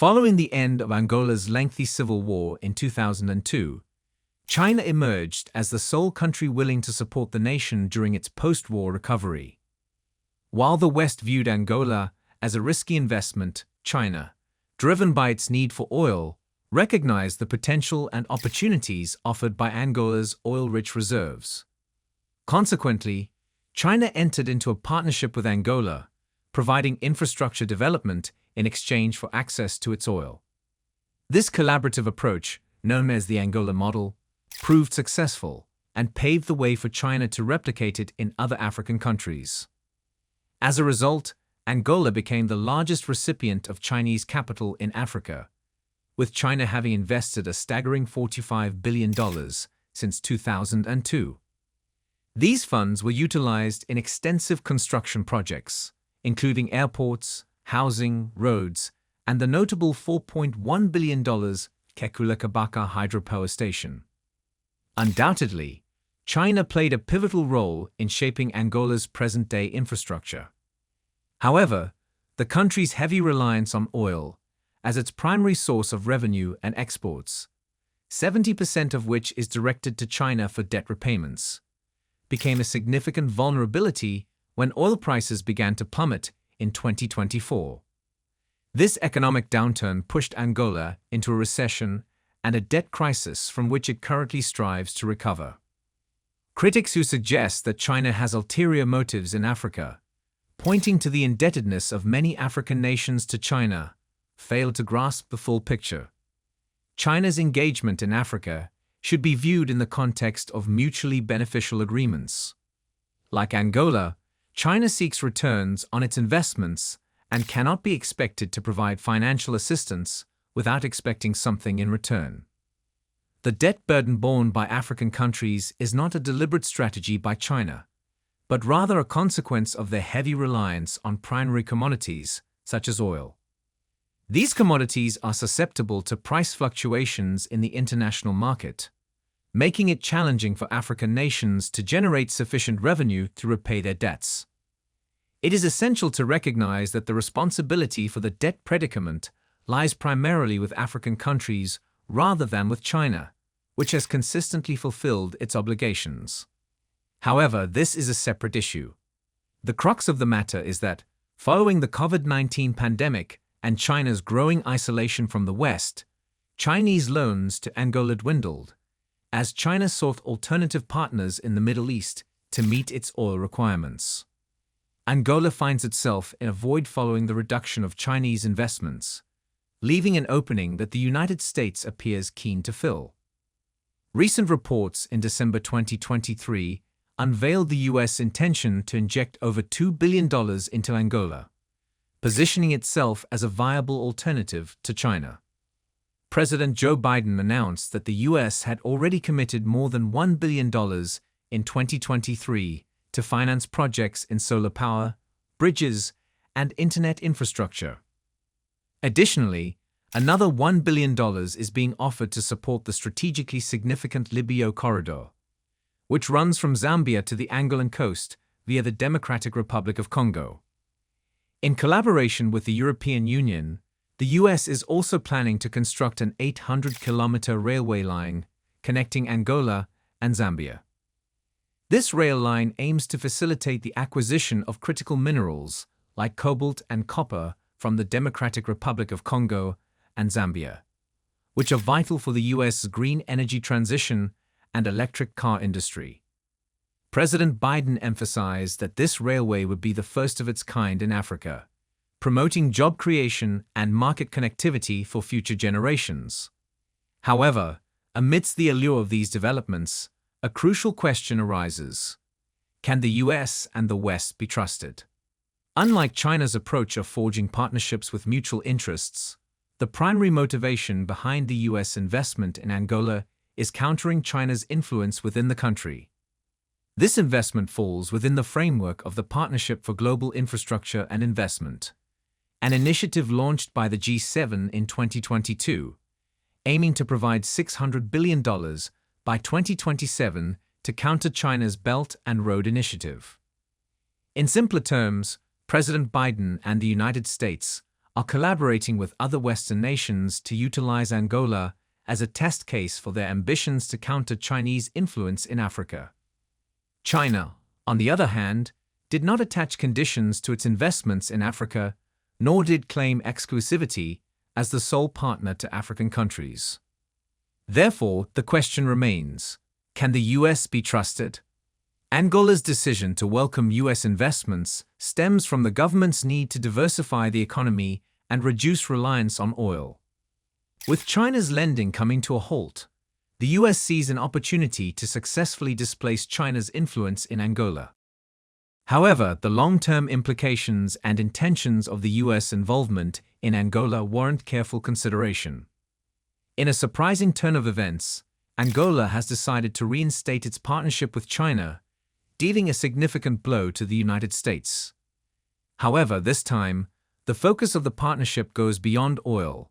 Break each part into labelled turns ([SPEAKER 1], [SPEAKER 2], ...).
[SPEAKER 1] Following the end of Angola's lengthy civil war in 2002, China emerged as the sole country willing to support the nation during its post-war recovery. While the West viewed Angola as a risky investment, China, driven by its need for oil, recognized the potential and opportunities offered by Angola's oil-rich reserves. Consequently, China entered into a partnership with Angola, providing infrastructure development in exchange for access to its oil. This collaborative approach, known as the Angola model, proved successful and paved the way for China to replicate it in other African countries. As a result, Angola became the largest recipient of Chinese capital in Africa, with China having invested a staggering $45 billion since 2002. These funds were utilized in extensive construction projects, including airports, housing, roads, and the notable $4.1 billion Kekulakabaka hydropower station. Undoubtedly, China played a pivotal role in shaping Angola's present-day infrastructure. However, the country's heavy reliance on oil, as its primary source of revenue and exports, 70% of which is directed to China for debt repayments, became a significant vulnerability when oil prices began to plummet in 2024. This economic downturn pushed Angola into a recession and a debt crisis from which it currently strives to recover. Critics who suggest that China has ulterior motives in Africa, pointing to the indebtedness of many African nations to China, fail to grasp the full picture. China's engagement in Africa should be viewed in the context of mutually beneficial agreements. Like Angola, China seeks returns on its investments and cannot be expected to provide financial assistance without expecting something in return. The debt burden borne by African countries is not a deliberate strategy by China, but rather a consequence of their heavy reliance on primary commodities, such as oil. These commodities are susceptible to price fluctuations in the international market, making it challenging for African nations to generate sufficient revenue to repay their debts. It is essential to recognize that the responsibility for the debt predicament lies primarily with African countries rather than with China, which has consistently fulfilled its obligations. However, this is a separate issue. The crux of the matter is that, following the COVID-19 pandemic and China's growing isolation from the West, Chinese loans to Angola dwindled, as China sought alternative partners in the Middle East to meet its oil requirements. Angola finds itself in a void following the reduction of Chinese investments, leaving an opening that the United States appears keen to fill. Recent reports in December 2023 unveiled the U.S. intention to inject over $2 billion into Angola, positioning itself as a viable alternative to China. President Joe Biden announced that the U.S. had already committed more than $1 billion in 2023 to finance projects in solar power, bridges, and internet infrastructure. Additionally, another $1 billion is being offered to support the strategically significant Libyo corridor, which runs from Zambia to the Angolan coast via the Democratic Republic of Congo. In collaboration with the European Union, the U.S. is also planning to construct an 800-kilometer railway line connecting Angola and Zambia. This rail line aims to facilitate the acquisition of critical minerals like cobalt and copper from the Democratic Republic of Congo and Zambia, which are vital for the U.S.'s green energy transition and electric car industry. President Biden emphasized that this railway would be the first of its kind in Africa, promoting job creation and market connectivity for future generations. However, amidst the allure of these developments, a crucial question arises. Can the U.S. and the West be trusted? Unlike China's approach of forging partnerships with mutual interests, the primary motivation behind the U.S. investment in Angola is countering China's influence within the country. This investment falls within the framework of the Partnership for Global Infrastructure and Investment, an initiative launched by the G7 in 2022, aiming to provide $600 billion by 2027 to counter China's Belt and Road Initiative. In simpler terms, President Biden and the United States are collaborating with other Western nations to utilize Angola as a test case for their ambitions to counter Chinese influence in Africa. China, on the other hand, did not attach conditions to its investments in Africa, nor did claim exclusivity as the sole partner to African countries. Therefore, the question remains, can the US be trusted? Angola's decision to welcome US investments stems from the government's need to diversify the economy and reduce reliance on oil. With China's lending coming to a halt, the US sees an opportunity to successfully displace China's influence in Angola. However, the long-term implications and intentions of the US involvement in Angola warrant careful consideration. In a surprising turn of events, Angola has decided to reinstate its partnership with China, dealing a significant blow to the United States. However, this time, the focus of the partnership goes beyond oil,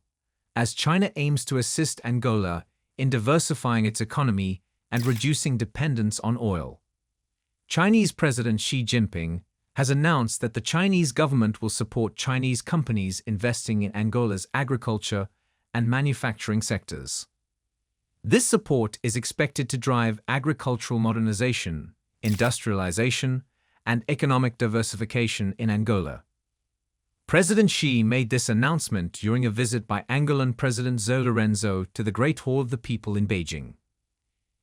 [SPEAKER 1] as China aims to assist Angola in diversifying its economy and reducing dependence on oil. Chinese President Xi Jinping has announced that the Chinese government will support Chinese companies investing in Angola's agriculture and manufacturing sectors. This support is expected to drive agricultural modernization, industrialization, and economic diversification in Angola. President Xi made this announcement during a visit by Angolan President João Lourenço to the Great Hall of the People in Beijing.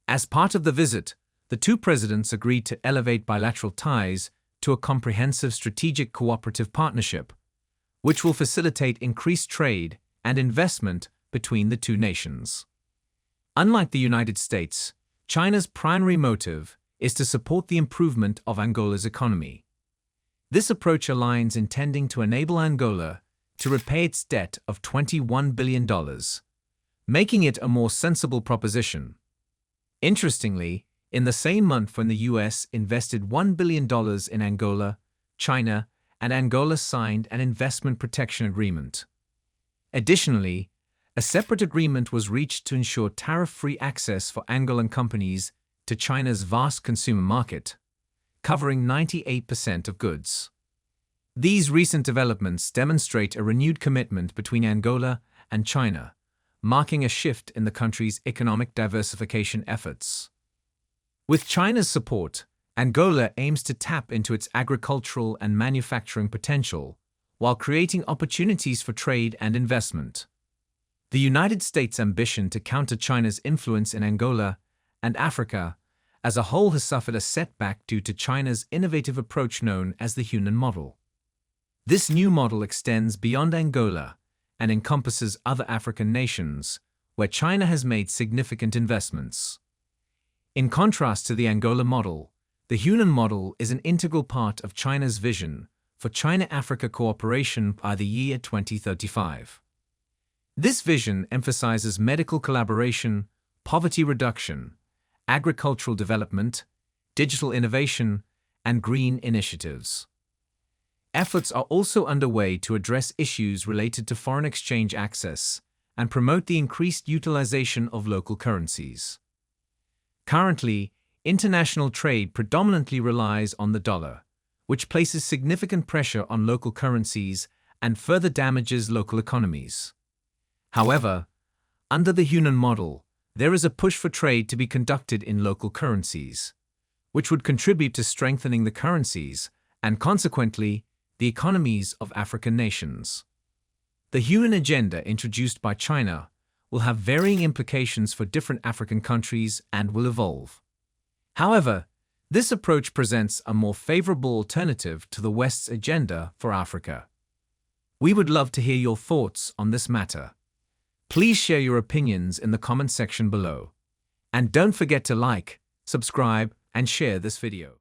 [SPEAKER 1] As part of the visit, the two presidents agreed to elevate bilateral ties to a comprehensive strategic cooperative partnership, which will facilitate increased trade and investment between the two nations. Unlike the United States, China's primary motive is to support the improvement of Angola's economy. This approach aligns intending to enable Angola to repay its debt of $21 billion, making it a more sensible proposition. Interestingly, in the same month when the US invested $1 billion in Angola, China and Angola signed an investment protection agreement. Additionally, a separate agreement was reached to ensure tariff-free access for Angolan companies to China's vast consumer market, covering 98% of goods. These recent developments demonstrate a renewed commitment between Angola and China, marking a shift in the country's economic diversification efforts. With China's support, Angola aims to tap into its agricultural and manufacturing potential while creating opportunities for trade and investment. The United States' ambition to counter China's influence in Angola and Africa as a whole has suffered a setback due to China's innovative approach known as the Hunan model. This new model extends beyond Angola and encompasses other African nations, where China has made significant investments. In contrast to the Angola model, the Hunan model is an integral part of China's vision for China-Africa cooperation by the year 2035. This vision emphasizes medical collaboration, poverty reduction, agricultural development, digital innovation, and green initiatives. Efforts are also underway to address issues related to foreign exchange access and promote the increased utilization of local currencies. Currently, international trade predominantly relies on the dollar, which places significant pressure on local currencies and further damages local economies. However, under the Hunan model, there is a push for trade to be conducted in local currencies, which would contribute to strengthening the currencies and, consequently, the economies of African nations. The Hunan agenda introduced by China will have varying implications for different African countries and will evolve. However, this approach presents a more favorable alternative to the West's agenda for Africa. We would love to hear your thoughts on this matter. Please share your opinions in the comment section below. And don't forget to like, subscribe, and share this video.